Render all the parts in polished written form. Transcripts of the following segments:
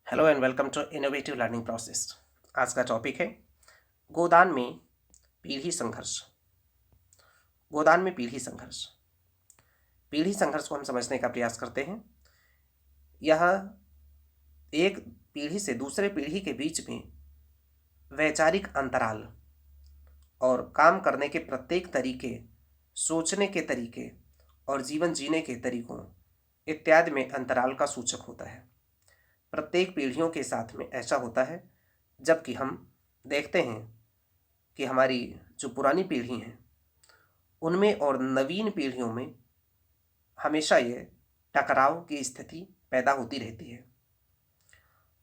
Hello and welcome to innovative learning process. आज का topic है गोदान में पीढ़ी संघर्ष। गोदान में पीढ़ी संघर्ष। पीढ़ी संघर्ष को हम समझने का प्रयास करते हैं। यह एक पीढ़ी से दूसरे पीढ़ी के बीच में वैचारिक अंतराल और काम करने के प्रत्येक तरीके, सोचने के तरीके और जीवन जीने के तरीकों इत्यादि में अंतराल का सूचक होता है। प्रत्येक पीढ़ियों के साथ में ऐसा होता है, जबकि हम देखते हैं कि हमारी जो पुरानी पीढ़ी हैं उनमें और नवीन पीढ़ियों में हमेशा ये टकराव की स्थिति पैदा होती रहती है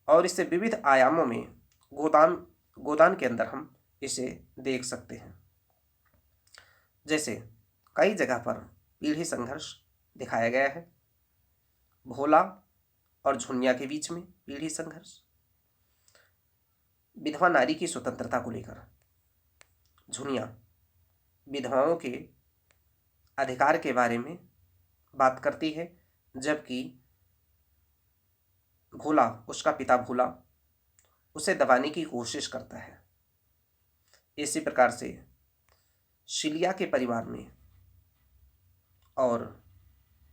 और इससे विविध आयामों में गोदान गोदान के अंदर हम इसे देख सकते हैं। जैसे कई जगह पर पीढ़ी संघर्ष दिखाया गया है। भोला और झुनिया के बीच में पीढ़ी संघर्ष, विधवा नारी की स्वतंत्रता को लेकर झुनिया विधवाओं के अधिकार के बारे में बात करती है, जबकि भोला, उसका पिता भोला, उसे दबाने की कोशिश करता है। इसी प्रकार से शिलिया के परिवार में और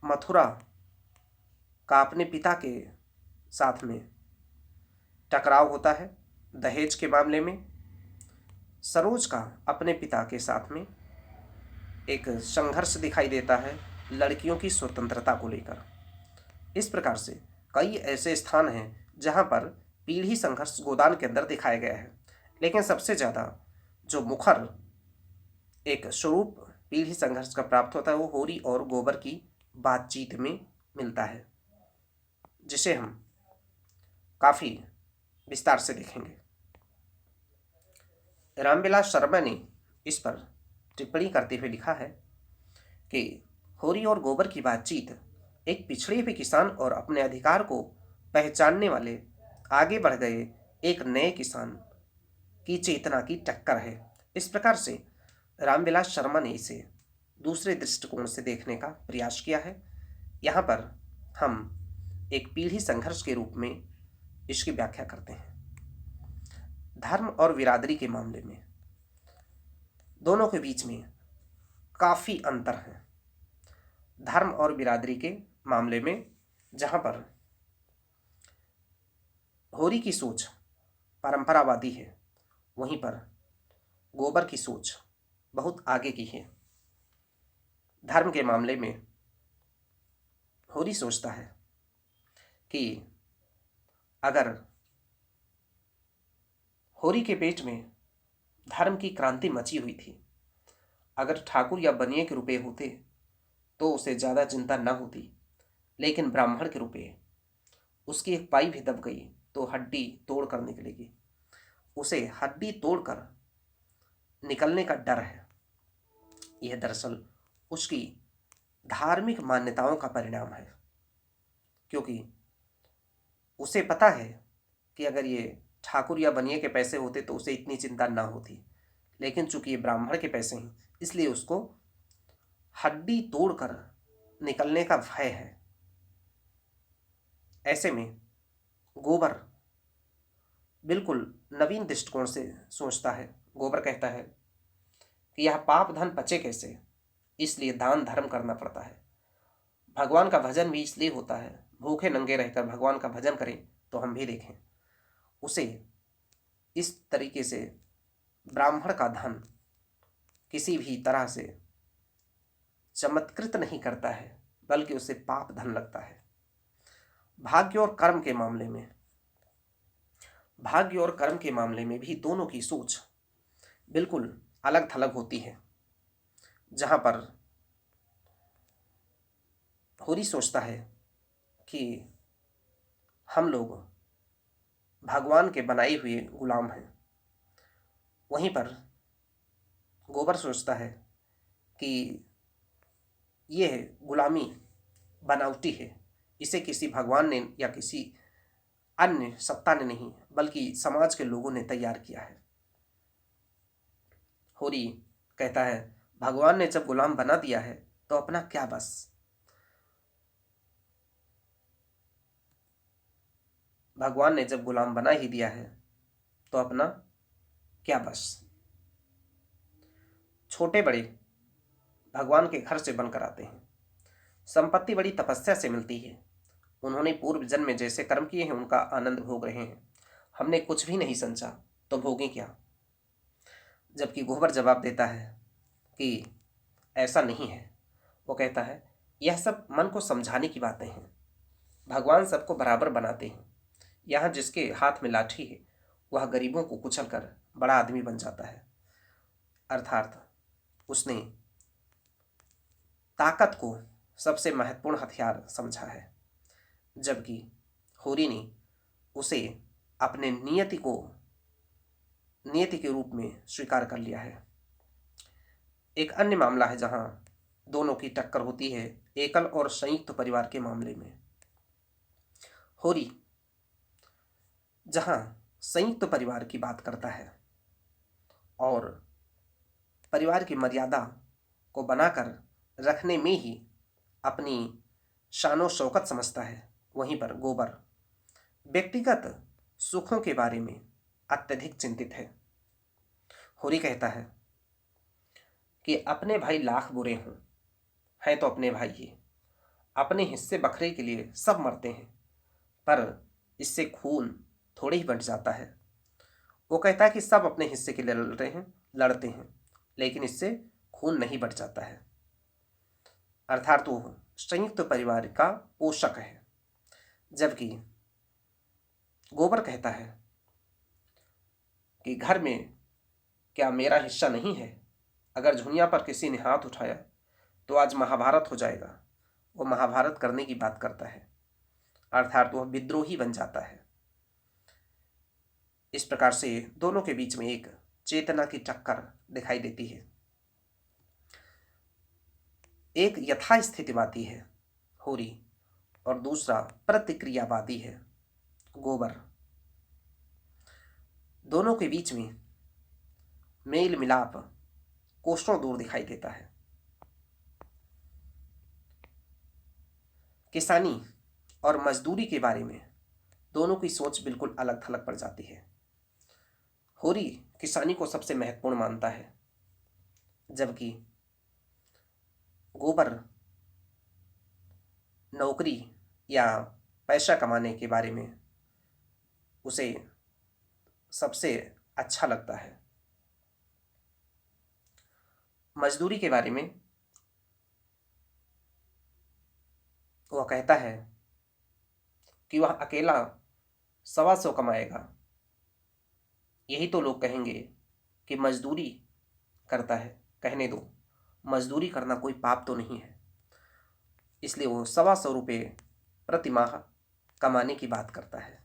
मथुरा का अपने पिता के साथ में टकराव होता है। दहेज के मामले में सरोज का अपने पिता के साथ में एक संघर्ष दिखाई देता है लड़कियों की स्वतंत्रता को लेकर। इस प्रकार से कई ऐसे स्थान हैं जहां पर पीढ़ी संघर्ष गोदान के अंदर दिखाया गया है। लेकिन सबसे ज़्यादा जो मुखर एक स्वरूप पीढ़ी संघर्ष का प्राप्त होता है वो होरी और गोबर की बातचीत में मिलता है, जिसे हम काफ़ी विस्तार से देखेंगे। रामविलास शर्मा ने इस पर टिप्पणी करते हुए लिखा है कि होरी और गोबर की बातचीत एक पिछड़े हुए किसान और अपने अधिकार को पहचानने वाले आगे बढ़ गए एक नए किसान की चेतना की टक्कर है। इस प्रकार से रामविलास शर्मा ने इसे दूसरे दृष्टिकोण से देखने का प्रयास किया है। यहाँ पर हम एक पीढ़ी संघर्ष के रूप में इसकी व्याख्या करते हैं। धर्म और बिरादरी के मामले में दोनों के बीच में काफ़ी अंतर है। धर्म और बिरादरी के मामले में जहाँ पर होरी की सोच परंपरावादी है, वहीं पर गोबर की सोच बहुत आगे की है। धर्म के मामले में होरी सोचता है कि अगर होरी के पेट में धर्म की क्रांति मची हुई थी, अगर ठाकुर या बनिए के रुपए होते तो उसे ज़्यादा चिंता न होती, लेकिन ब्राह्मण के रुपए, उसकी एक पाई भी दब गई तो हड्डी तोड़ कर निकलेगी। उसे हड्डी तोड़कर निकलने का डर है। यह दरअसल उसकी धार्मिक मान्यताओं का परिणाम है, क्योंकि उसे पता है कि अगर ये ठाकुर या बनिए के पैसे होते तो उसे इतनी चिंता ना होती, लेकिन चूंकि ये ब्राह्मण के पैसे हैं इसलिए उसको हड्डी तोड़कर निकलने का भय है। ऐसे में गोबर बिल्कुल नवीन दृष्टिकोण से सोचता है। गोबर कहता है कि यह पाप धन पचे कैसे, इसलिए दान धर्म करना पड़ता है। भगवान का भजन भी इसलिए होता है, भूखे नंगे रहकर भगवान का भजन करें तो हम भी देखें। उसे इस तरीके से ब्राह्मण का धन किसी भी तरह से चमत्कृत नहीं करता है, बल्कि उसे पाप धन लगता है। भाग्य और कर्म के मामले में भी दोनों की सोच बिल्कुल अलग थलग होती है। जहाँ पर होरी सोचता है कि हम लोग भगवान के बनाए हुए गुलाम हैं, वहीं पर गोबर सोचता है कि यह गुलामी बनावटी है, इसे किसी भगवान ने या किसी अन्य सत्ता ने नहीं बल्कि समाज के लोगों ने तैयार किया है। होरी कहता है भगवान ने जब गुलाम बना दिया है तो अपना क्या बस। भगवान ने जब गुलाम बना ही दिया है तो अपना क्या बस। छोटे बड़े भगवान के घर से बनकर आते हैं। संपत्ति बड़ी तपस्या से मिलती है। उन्होंने पूर्व जन्म में जैसे कर्म किए हैं उनका आनंद भोग रहे हैं। हमने कुछ भी नहीं संचा तो भोगें क्या। जबकि गोबर जवाब देता है कि ऐसा नहीं है। वो कहता है यह सब मन को समझाने की बातें हैं। भगवान सबको बराबर बनाते हैं। यहाँ जिसके हाथ में लाठी है वह गरीबों को कुचल कर बड़ा आदमी बन जाता है। अर्थात उसने ताकत को सबसे महत्वपूर्ण हथियार समझा है, जबकि होरी ने उसे अपने नियति के रूप में स्वीकार कर लिया है। एक अन्य मामला है जहां दोनों की टक्कर होती है, एकल और संयुक्त परिवार के मामले में। होरी जहां संयुक्त परिवार की बात करता है और परिवार की मर्यादा को बनाकर रखने में ही अपनी शानो शौकत समझता है, वहीं पर गोबर व्यक्तिगत सुखों के बारे में अत्यधिक चिंतित है। होरी कहता है कि अपने भाई लाख बुरे हों, हैं तो अपने भाई ही। अपने हिस्से बखरे के लिए सब मरते हैं, पर इससे खून थोड़े ही बंट जाता है। वो कहता है कि सब अपने हिस्से के लिए लड़ते हैं, लेकिन इससे खून नहीं बट जाता है। अर्थात वो संयुक्त परिवार का पोषक है। जबकि गोबर कहता है कि घर में क्या मेरा हिस्सा नहीं है। अगर झुनिया पर किसी ने हाथ उठाया तो आज महाभारत हो जाएगा। वो महाभारत करने की बात करता है, अर्थात वह विद्रोही बन जाता है। इस प्रकार से दोनों के बीच में एक चेतना की टक्कर दिखाई देती है। एक यथास्थितिवादी है होरी और दूसरा प्रतिक्रियावादी है गोबर। दोनों के बीच में मेल मिलाप कोसों दूर दिखाई देता है। किसानी और मजदूरी के बारे में दोनों की सोच बिल्कुल अलग थलग पड़ जाती है। होरी किसानी को सबसे महत्वपूर्ण मानता है, जबकि गोबर नौकरी या पैसा कमाने के बारे में उसे सबसे अच्छा लगता है। मजदूरी के बारे में वह कहता है कि वह अकेला 125 कमाएगा। यही तो लोग कहेंगे कि मजदूरी करता है। कहने दो, मजदूरी करना कोई पाप तो नहीं है। इसलिए वो 125 रुपये प्रति माह कमाने की बात करता है।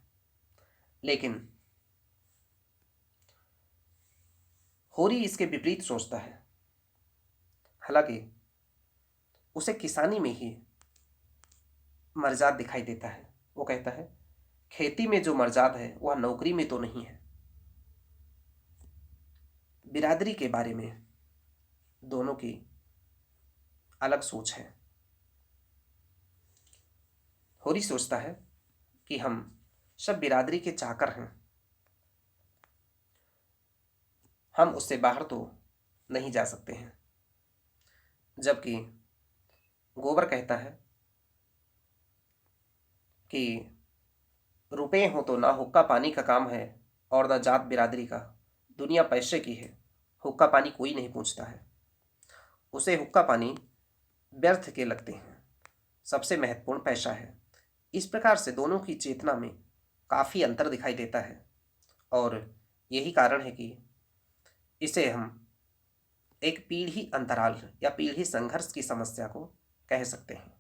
लेकिन होरी इसके विपरीत सोचता है। हालांकि उसे किसानी में ही मर्जाद दिखाई देता है। वो कहता है खेती में जो मर्जाद है वह नौकरी में तो नहीं है। बिरादरी के बारे में दोनों की अलग सोच है। होरी सोचता है कि हम सब बिरादरी के चाकर हैं, हम उससे बाहर तो नहीं जा सकते हैं। जबकि गोबर कहता है कि रुपए हो तो ना हुक्का पानी का काम है और ना जात बिरादरी का। दुनिया पैसे की है, हुक्का पानी कोई नहीं पूछता है। उसे हुक्का पानी व्यर्थ के लगते हैं, सबसे महत्वपूर्ण पैसा है। इस प्रकार से दोनों की चेतना में काफ़ी अंतर दिखाई देता है और यही कारण है कि इसे हम एक पीढ़ी अंतराल या पीढ़ी संघर्ष की समस्या को कह सकते हैं।